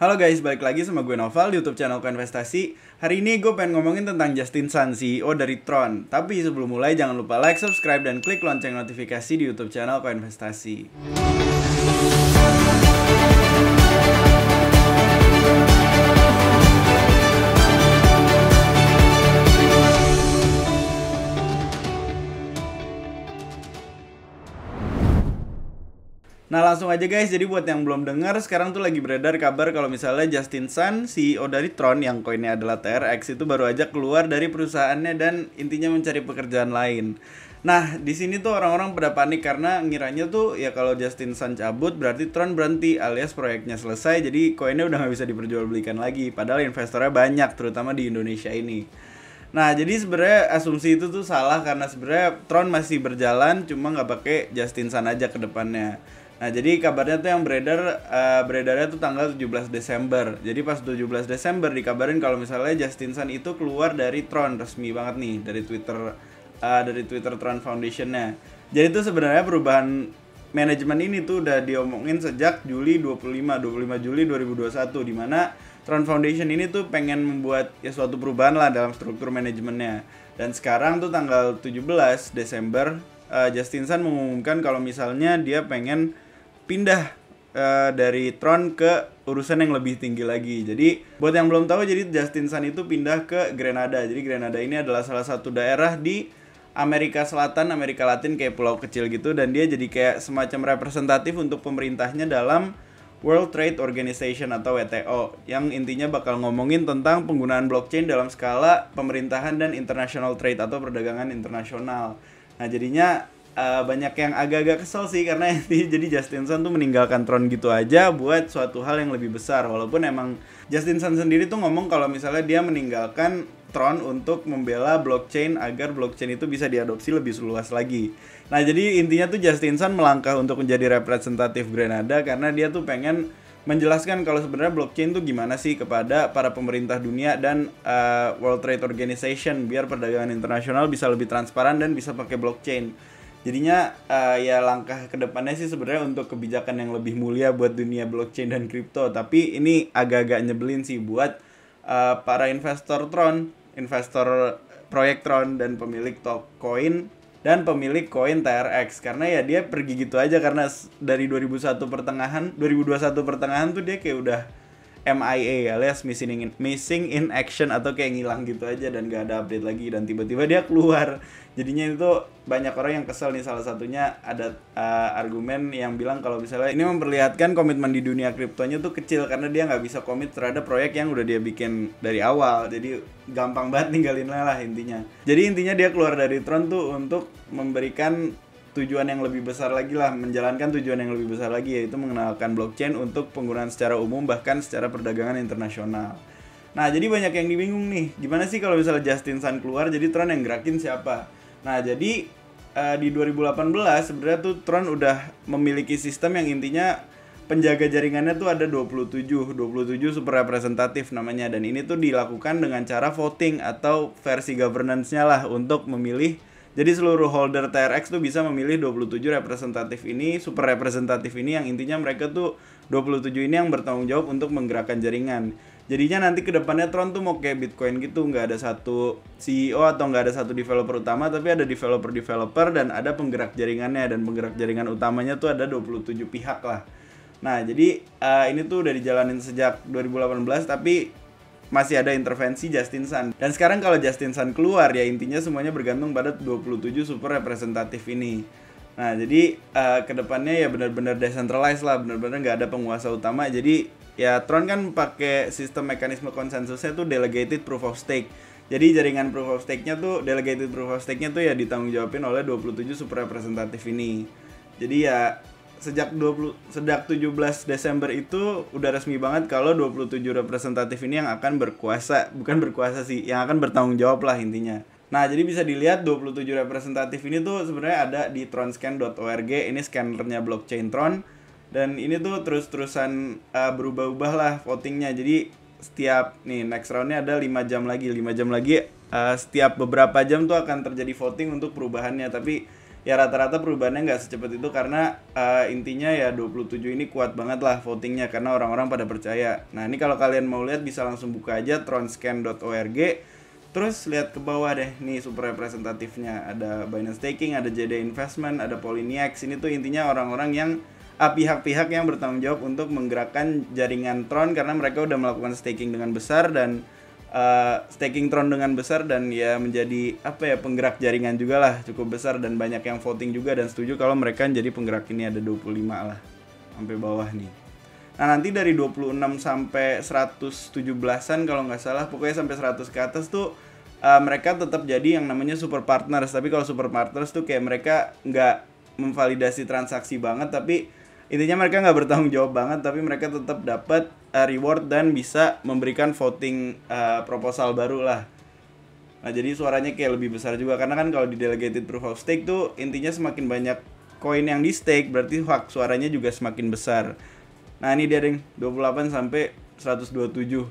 Halo guys, balik lagi sama gue Noval di YouTube channel Koinvestasi. Hari ini gue pengen ngomongin tentang Justin Sun, CEO dari Tron. Tapi sebelum mulai jangan lupa like, subscribe, dan klik lonceng notifikasi di YouTube channel Koinvestasi. Nah langsung aja guys, jadi buat yang belum dengar, sekarang tuh lagi beredar kabar kalau misalnya Justin Sun, CEO dari Tron yang koinnya adalah TRX, itu baru aja keluar dari perusahaannya dan intinya mencari pekerjaan lain. Nah di sini tuh orang-orang pada panik karena ngiranya tuh ya kalau Justin Sun cabut berarti Tron berhenti alias proyeknya selesai, jadi koinnya udah nggak bisa diperjualbelikan lagi. Padahal investornya banyak, terutama di Indonesia ini. Nah, jadi sebenarnya asumsi itu tuh salah karena sebenarnya Tron masih berjalan, cuma nggak pakai Justin Sun aja ke depannya. Nah, jadi kabarnya tuh yang beredarnya tuh tanggal 17 Desember. Jadi pas 17 Desember dikabarin kalau misalnya Justin Sun itu keluar dari Tron, resmi banget nih dari Twitter Tron Foundation-nya. Jadi tuh sebenarnya perubahan manajemen ini tuh udah diomongin sejak Juli 25 Juli 2021, di mana Tron Foundation ini tuh pengen membuat ya suatu perubahan lah dalam struktur manajemennya. Dan sekarang tuh tanggal 17 Desember Justin Sun mengumumkan kalau misalnya dia pengen pindah dari Tron ke urusan yang lebih tinggi lagi. Jadi buat yang belum tahu, jadi Justin Sun itu pindah ke Grenada. Jadi Grenada ini adalah salah satu daerah di Amerika Selatan, Amerika Latin, kayak pulau kecil gitu, dan dia jadi kayak semacam representatif untuk pemerintahnya dalam World Trade Organization atau WTO, yang intinya bakal ngomongin tentang penggunaan blockchain dalam skala pemerintahan dan international trade atau perdagangan internasional. Nah jadinya banyak yang agak-agak kesel sih karena jadi Justin Sun tuh meninggalkan Tron gitu aja buat suatu hal yang lebih besar. Walaupun emang Justin Sun sendiri tuh ngomong kalau misalnya dia meninggalkan Tron untuk membela blockchain agar blockchain itu bisa diadopsi lebih luas lagi. Nah jadi intinya tuh Justin Sun melangkah untuk menjadi representatif Grenada karena dia tuh pengen menjelaskan kalau sebenarnya blockchain tuh gimana sih kepada para pemerintah dunia dan World Trade Organization biar perdagangan internasional bisa lebih transparan dan bisa pakai blockchain. Jadinya ya langkah kedepannya sih sebenarnya untuk kebijakan yang lebih mulia buat dunia blockchain dan kripto. Tapi ini agak-agak nyebelin sih buat para investor Tron, investor proyek Tron dan pemilik koin dan pemilik koin TRX, karena ya dia pergi gitu aja karena dari 2021 pertengahan tuh dia kayak udah MIA alias missing in action atau kayak ngilang gitu aja dan gak ada update lagi, dan tiba-tiba dia keluar. Jadinya itu banyak orang yang kesel nih. Salah satunya ada argumen yang bilang kalau misalnya ini memperlihatkan komitmen di dunia kriptonya tuh kecil karena dia nggak bisa komit terhadap proyek yang udah dia bikin dari awal. Jadi gampang banget ninggalin lah intinya. Jadi intinya dia keluar dari Tron tuh untuk memberikan tujuan yang lebih besar lagi lah, menjalankan tujuan yang lebih besar lagi, yaitu mengenalkan blockchain untuk penggunaan secara umum bahkan secara perdagangan internasional. Nah jadi banyak yang bingung nih, gimana sih kalau misalnya Justin Sun keluar, jadi Tron yang gerakin siapa? Nah jadi di 2018 sebenarnya tuh Tron udah memiliki sistem yang intinya penjaga jaringannya tuh ada 27 super representatif namanya, dan ini tuh dilakukan dengan cara voting atau versi governance-nya lah untuk memilih. Jadi seluruh holder TRX tuh bisa memilih 27 representatif ini, super representatif ini, yang intinya mereka tuh 27 ini yang bertanggung jawab untuk menggerakkan jaringan. Jadinya nanti kedepannya Tron tuh mau kayak Bitcoin gitu, nggak ada satu CEO atau nggak ada satu developer utama, tapi ada developer dan ada penggerak jaringannya, dan penggerak jaringan utamanya tuh ada 27 pihak lah. Nah jadi ini tuh udah dijalanin sejak 2018, tapi masih ada intervensi Justin Sun. Dan sekarang kalau Justin Sun keluar, ya intinya semuanya bergantung pada 27 super representatif ini. Nah jadi kedepannya ya benar-benar decentralized lah, benar-benar nggak ada penguasa utama. Jadi ya Tron kan pakai sistem mekanisme konsensusnya tuh delegated proof of stake. Jadi jaringan proof of stake-nya tuh, delegated proof of stake-nya tuh ya ditanggung jawabin oleh 27 super representatif ini. Jadi ya sejak 17 Desember itu udah resmi banget kalau 27 representatif ini yang akan berkuasa, bukan berkuasa sih, yang akan bertanggung jawab lah intinya. Nah, jadi bisa dilihat 27 representatif ini tuh sebenarnya ada di tronscan.org, ini scannernya blockchain Tron, dan ini tuh terus-terusan berubah-ubah lah votingnya. Jadi setiap nih next roundnya ada 5 jam lagi setiap beberapa jam tuh akan terjadi voting untuk perubahannya. Tapi ya rata-rata perubahannya nggak secepat itu karena intinya ya 27 ini kuat banget lah votingnya karena orang-orang pada percaya. Nah ini kalau kalian mau lihat bisa langsung buka aja tronscan.org, terus lihat ke bawah deh, nih super representatifnya ada Binance Staking, ada JD Investment, ada Poloniex. Ini tuh intinya orang-orang yang pihak-pihak yang bertanggung jawab untuk menggerakkan jaringan Tron karena mereka udah melakukan staking dengan besar dan staking Tron dengan besar dan ya menjadi penggerak jaringan juga lah cukup besar dan banyak yang voting juga dan setuju kalau mereka jadi penggerak. Ini ada 25 lah sampai bawah nih. Nah nanti dari 26 sampai 117an kalau nggak salah, pokoknya sampai 100 ke atas tuh mereka tetap jadi yang namanya super partners. Tapi kalau super partners tuh kayak mereka nggak memvalidasi transaksi banget, tapi intinya mereka nggak bertanggung jawab banget, tapi mereka tetap dapat reward dan bisa memberikan voting proposal baru lah. Nah jadi suaranya kayak lebih besar juga karena kan kalau di delegated proof of stake tuh intinya semakin banyak koin yang di stake berarti hak suaranya juga semakin besar. Nah ini dia ding 28 sampai 127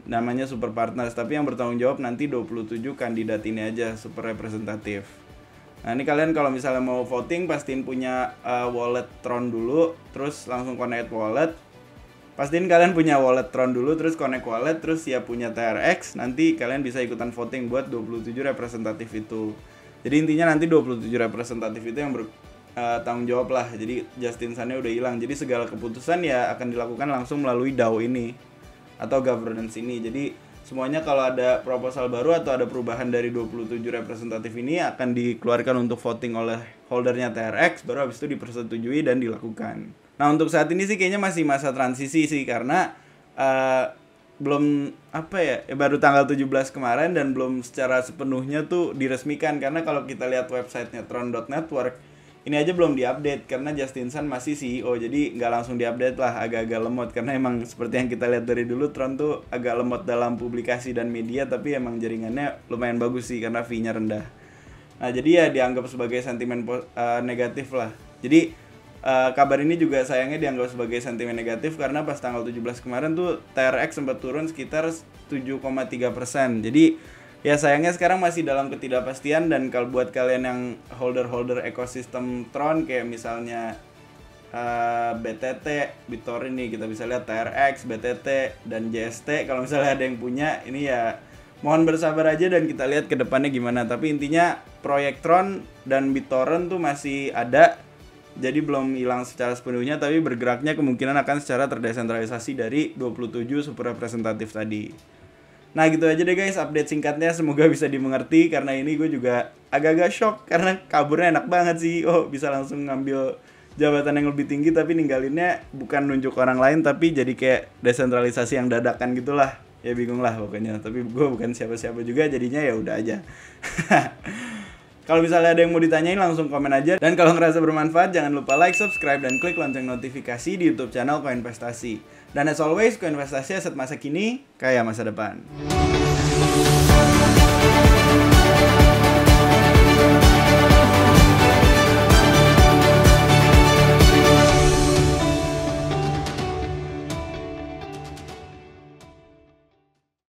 namanya super partners, tapi yang bertanggung jawab nanti 27 kandidat ini aja super representatif. Nah ini kalian kalau misalnya mau voting pastiin punya wallet Tron dulu, terus langsung connect wallet. Pastiin kalian punya wallet Tron dulu, terus connect wallet, terus siap punya TRX. Nanti kalian bisa ikutan voting buat 27 representatif itu. Jadi intinya nanti 27 representatif itu yang bertanggung jawab lah. Jadi Justin Sun-nya udah hilang. Jadi segala keputusan ya akan dilakukan langsung melalui DAO ini atau governance ini. Jadi semuanya kalau ada proposal baru atau ada perubahan dari 27 representatif ini akan dikeluarkan untuk voting oleh holdernya TRX, baru habis itu dipersetujui dan dilakukan. Nah untuk saat ini sih kayaknya masih masa transisi sih karena belum baru tanggal 17 kemarin dan belum secara sepenuhnya tuh diresmikan. Karena kalau kita lihat websitenya tron.network ini aja belum diupdate karena Justin Sun masih CEO, jadi nggak langsung diupdate lah, agak-agak lemot karena emang seperti yang kita lihat dari dulu Tron tuh agak lemot dalam publikasi dan media, tapi emang jaringannya lumayan bagus sih karena fee-nya rendah. Nah jadi ya dianggap sebagai sentimen negatif lah. Jadi kabar ini juga sayangnya dianggap sebagai sentimen negatif karena pas tanggal 17 kemarin tuh TRX sempat turun sekitar 7,3%. Jadi ya sayangnya sekarang masih dalam ketidakpastian, dan kalau buat kalian yang holder ekosistem Tron kayak misalnya BTT, BitTorrent nih, kita bisa lihat TRX, BTT, dan JST. Kalau misalnya ada yang punya, ini ya mohon bersabar aja dan kita lihat ke depannya gimana. Tapi intinya proyek Tron dan BitTorrent tuh masih ada, jadi belum hilang secara sepenuhnya, tapi bergeraknya kemungkinan akan secara terdesentralisasi dari 27 super representatif tadi. Nah gitu aja deh guys update singkatnya, semoga bisa dimengerti karena ini gue juga agak-agak shock karena kaburnya enak banget sih. Oh bisa langsung ngambil jabatan yang lebih tinggi tapi ninggalinnya bukan nunjuk orang lain tapi jadi kayak desentralisasi yang dadakan gitulah. Ya bingung lah pokoknya, tapi gue bukan siapa-siapa juga jadinya ya udah aja. Kalau misalnya ada yang mau ditanyain langsung komen aja. Dan kalau ngerasa bermanfaat jangan lupa like, subscribe, dan klik lonceng notifikasi di YouTube channel Koinvestasi. Dan as always, koinvestasi aset masa kini, kaya masa depan.